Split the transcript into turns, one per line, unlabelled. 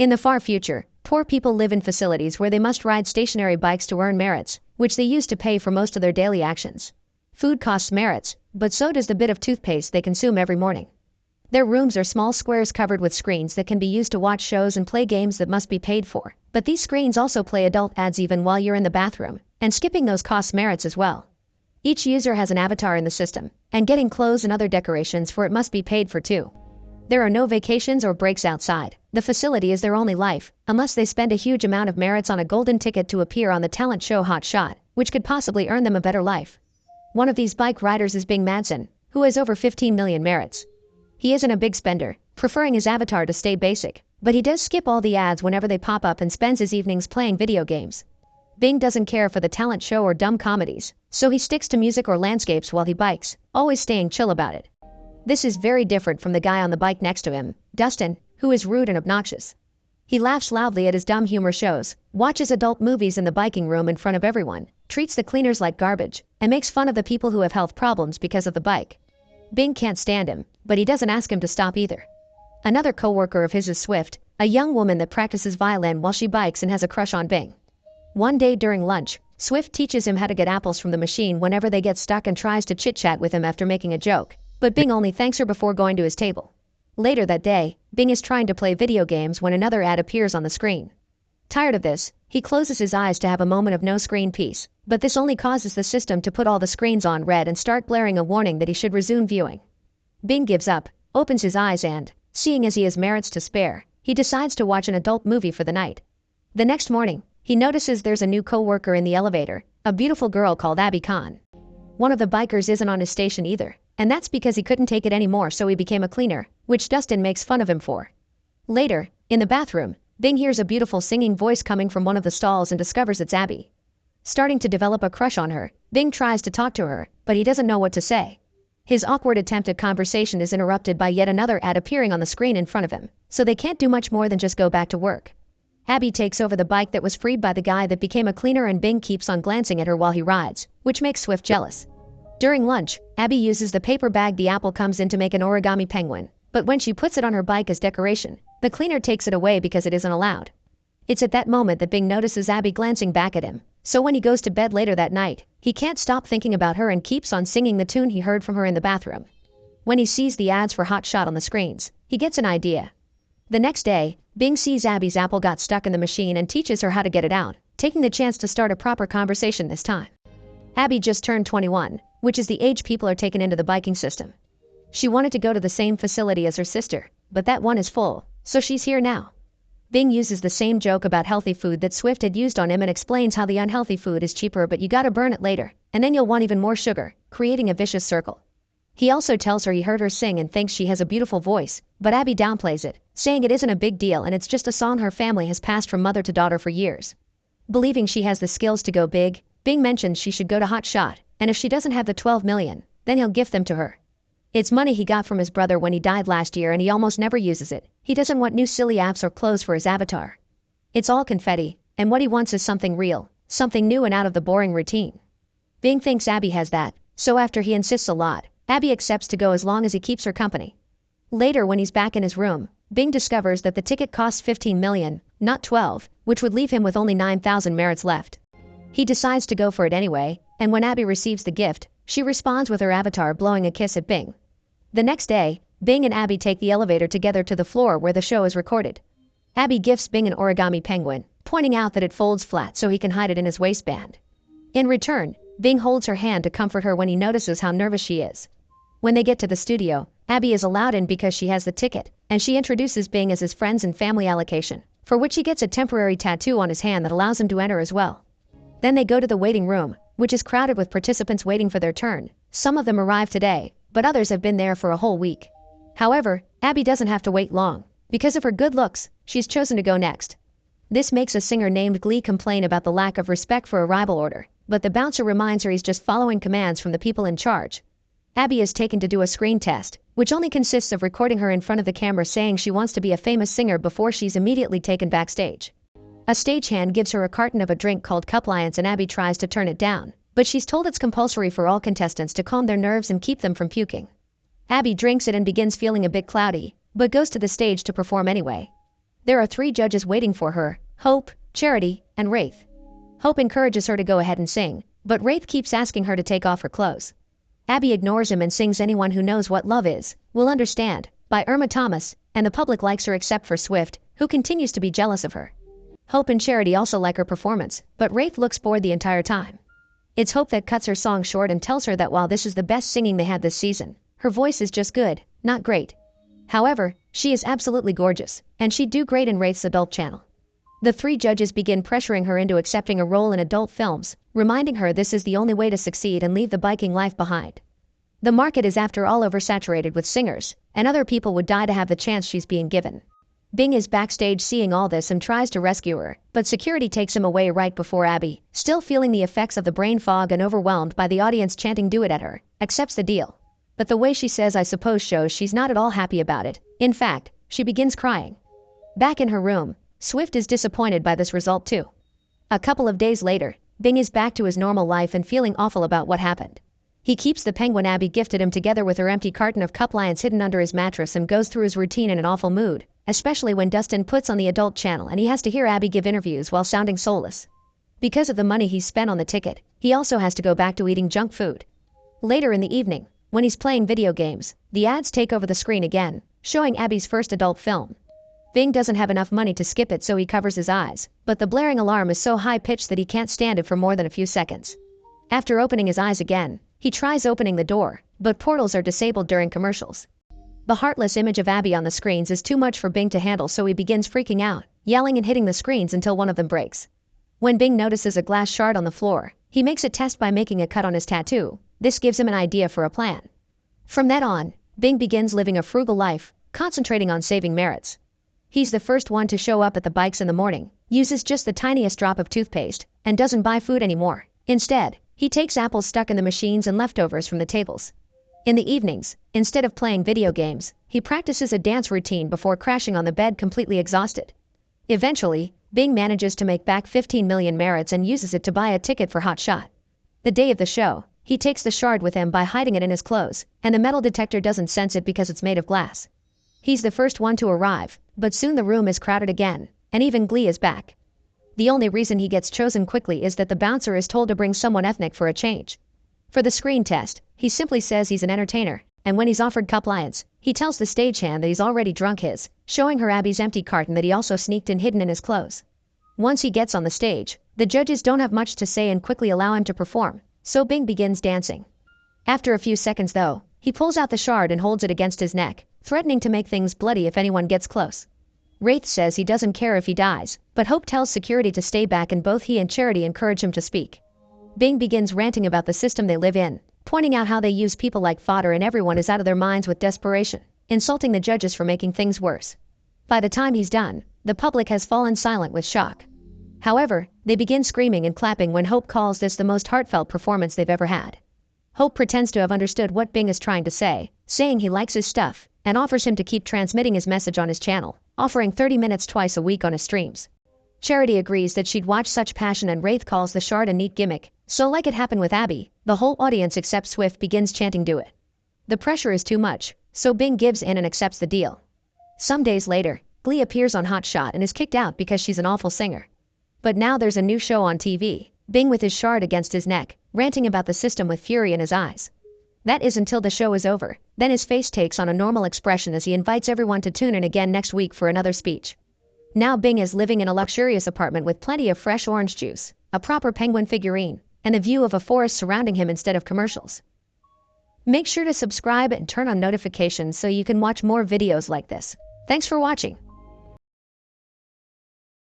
In the far future, poor people live in facilities where they must ride stationary bikes to earn merits, which they use to pay for most of their daily actions. Food costs merits, but so does the bit of toothpaste they consume every morning. Their rooms are small squares covered with screens that can be used to watch shows and play games that must be paid for. But these screens also play adult ads even while you're in the bathroom, and skipping those costs merits as well. Each user has an avatar in the system, and getting clothes and other decorations for it must be paid for too. There are no vacations or breaks outside. The facility is their only life, unless they spend a huge amount of merits on a golden ticket to appear on the talent show Hot Shot, which could possibly earn them a better life. One of these bike riders is Bing Madsen, who has over 15 million merits. He isn't a big spender, preferring his avatar to stay basic, but he does skip all the ads whenever they pop up and spends his evenings playing video games. Bing doesn't care for the talent show or dumb comedies, so he sticks to music or landscapes while he bikes, always staying chill about it. This is very different from the guy on the bike next to him, Dustin, who is rude and obnoxious. He laughs loudly at his dumb humor shows, watches adult movies in the biking room in front of everyone, treats the cleaners like garbage, and makes fun of the people who have health problems because of the bike. Bing can't stand him, but he doesn't ask him to stop either. Another coworker of his is Swift, a young woman that practices violin while she bikes and has a crush on Bing. One day during lunch, Swift teaches him how to get apples from the machine whenever they get stuck and tries to chit-chat with him after making a joke, but Bing only thanks her before going to his table. Later that day, Bing is trying to play video games when another ad appears on the screen. Tired of this, he closes his eyes to have a moment of no screen peace, but this only causes the system to put all the screens on red and start blaring a warning that he should resume viewing. Bing gives up, opens his eyes and, seeing as he has merits to spare, he decides to watch an adult movie for the night. The next morning, he notices there's a new co-worker in the elevator, a beautiful girl called Abby Khan. One of the bikers isn't on his station either, and that's because he couldn't take it anymore, so he became a cleaner, which Dustin makes fun of him for. Later, in the bathroom, Bing hears a beautiful singing voice coming from one of the stalls and discovers it's Abby. Starting to develop a crush on her, Bing tries to talk to her, but he doesn't know what to say. His awkward attempt at conversation is interrupted by yet another ad appearing on the screen in front of him, so they can't do much more than just go back to work. Abby takes over the bike that was freed by the guy that became a cleaner, and Bing keeps on glancing at her while he rides, which makes Swift jealous. During lunch, Abby uses the paper bag the apple comes in to make an origami penguin, but when she puts it on her bike as decoration, the cleaner takes it away because it isn't allowed. It's at that moment that Bing notices Abby glancing back at him, so when he goes to bed later that night, he can't stop thinking about her and keeps on singing the tune he heard from her in the bathroom. When he sees the ads for Hot Shot on the screens, he gets an idea. The next day, Bing sees Abby's apple got stuck in the machine and teaches her how to get it out, taking the chance to start a proper conversation this time. Abby just turned 21, which is the age people are taken into the biking system. She wanted to go to the same facility as her sister, but that one is full, so she's here now. Bing uses the same joke about healthy food that Swift had used on him and explains how the unhealthy food is cheaper, but you gotta burn it later, and then you'll want even more sugar, creating a vicious circle. He also tells her he heard her sing and thinks she has a beautiful voice, but Abby downplays it, saying it isn't a big deal and it's just a song her family has passed from mother to daughter for years. Believing she has the skills to go big, Bing mentions she should go to Hot Shot, and if she doesn't have the 12 million, then he'll gift them to her. It's money he got from his brother when he died last year and he almost never uses it. He doesn't want new silly apps or clothes for his avatar. It's all confetti, and what he wants is something real, something new and out of the boring routine. Bing thinks Abby has that, so after he insists a lot, Abby accepts to go as long as he keeps her company. Later when he's back in his room, Bing discovers that the ticket costs 15 million, not 12, which would leave him with only 9,000 merits left. He decides to go for it anyway, and when Abby receives the gift, she responds with her avatar blowing a kiss at Bing. The next day, Bing and Abby take the elevator together to the floor where the show is recorded. Abby gifts Bing an origami penguin, pointing out that it folds flat so he can hide it in his waistband. In return, Bing holds her hand to comfort her when he notices how nervous she is. When they get to the studio, Abby is allowed in because she has the ticket, and she introduces Bing as his friends and family allocation, for which he gets a temporary tattoo on his hand that allows him to enter as well. Then they go to the waiting room, which is crowded with participants waiting for their turn. Some of them arrived today, but others have been there for a whole week. However, Abby doesn't have to wait long. Because of her good looks, she's chosen to go next. This makes a singer named Glee complain about the lack of respect for arrival order, but the bouncer reminds her he's just following commands from the people in charge. Abby is taken to do a screen test, which only consists of recording her in front of the camera saying she wants to be a famous singer before she's immediately taken backstage. A stagehand gives her a carton of a drink called Cupliance and Abby tries to turn it down, but she's told it's compulsory for all contestants to calm their nerves and keep them from puking. Abby drinks it and begins feeling a bit cloudy, but goes to the stage to perform anyway. There are 3 judges waiting for her: Hope, Charity, and Wraith. Hope encourages her to go ahead and sing, but Wraith keeps asking her to take off her clothes. Abby ignores him and sings Anyone Who Knows What Love Is Will Understand by Irma Thomas, and the public likes her except for Swift, who continues to be jealous of her. Hope and Charity also like her performance, but Wraith looks bored the entire time. It's Hope that cuts her song short and tells her that while this is the best singing they had this season, her voice is just good, not great. However, she is absolutely gorgeous, and she'd do great in Wraith's adult channel. The 3 judges begin pressuring her into accepting a role in adult films, reminding her this is the only way to succeed and leave the biking life behind. The market is after all oversaturated with singers, and other people would die to have the chance she's being given. Bing is backstage seeing all this and tries to rescue her, but security takes him away right before Abby, still feeling the effects of the brain fog and overwhelmed by the audience chanting "do it" at her, accepts the deal. But the way she says "I suppose" shows she's not at all happy about it. In fact, she begins crying. Back in her room, Swift is disappointed by this result too. A couple of days later, Bing is back to his normal life and feeling awful about what happened. He keeps the penguin Abby gifted him together with her empty carton of Cup Lions hidden under his mattress and goes through his routine in an awful mood, especially when Dustin puts on the adult channel and he has to hear Abby give interviews while sounding soulless. Because of the money he's spent on the ticket, he also has to go back to eating junk food. Later in the evening, when he's playing video games, the ads take over the screen again, showing Abby's first adult film. Bing doesn't have enough money to skip it, so he covers his eyes, but the blaring alarm is so high-pitched that he can't stand it for more than a few seconds. After opening his eyes again, he tries opening the door, but portals are disabled during commercials. The heartless image of Abby on the screens is too much for Bing to handle, so he begins freaking out, yelling and hitting the screens until one of them breaks. When Bing notices a glass shard on the floor, he makes a test by making a cut on his tattoo. This gives him an idea for a plan. From that on, Bing begins living a frugal life, concentrating on saving merits. He's the first one to show up at the bikes in the morning, uses just the tiniest drop of toothpaste, and doesn't buy food anymore. Instead, he takes apples stuck in the machines and leftovers from the tables. In the evenings, instead of playing video games, he practices a dance routine before crashing on the bed completely exhausted. Eventually, Bing manages to make back 15 million merits and uses it to buy a ticket for Hot Shot. The day of the show, he takes the shard with him by hiding it in his clothes, and the metal detector doesn't sense it because it's made of glass. He's the first one to arrive, but soon the room is crowded again, and even Glee is back. The only reason he gets chosen quickly is that the bouncer is told to bring someone ethnic for a change. For the screen test, he simply says he's an entertainer, and when he's offered Cup Lions, he tells the stagehand that he's already drunk his, showing her Abby's empty carton that he also sneaked in hidden in his clothes. Once he gets on the stage, the judges don't have much to say and quickly allow him to perform, so Bing begins dancing. After a few seconds though, he pulls out the shard and holds it against his neck, threatening to make things bloody if anyone gets close. Wraith says he doesn't care if he dies, but Hope tells security to stay back and both he and Charity encourage him to speak. Bing begins ranting about the system they live in, pointing out how they use people like fodder and everyone is out of their minds with desperation, insulting the judges for making things worse. By the time he's done, the public has fallen silent with shock. However, they begin screaming and clapping when Hope calls this the most heartfelt performance they've ever had. Hope pretends to have understood what Bing is trying to say, saying he likes his stuff, and offers him to keep transmitting his message on his channel, offering 30 minutes twice a week on his streams. Charity agrees that she'd watch such passion and Wraith calls the shard a neat gimmick, so like it happened with Abby, the whole audience except Swift begins chanting "do it." The pressure is too much, so Bing gives in and accepts the deal. Some days later, Glee appears on Hot Shot and is kicked out because she's an awful singer. But now there's a new show on TV, Bing with his shard against his neck, ranting about the system with fury in his eyes. That is until the show is over, then his face takes on a normal expression as he invites everyone to tune in again next week for another speech. Now Bing is living in a luxurious apartment with plenty of fresh orange juice, a proper penguin figurine, and a view of a forest surrounding him instead of commercials. Make sure to subscribe and turn on notifications so you can watch more videos like this. Thanks for watching.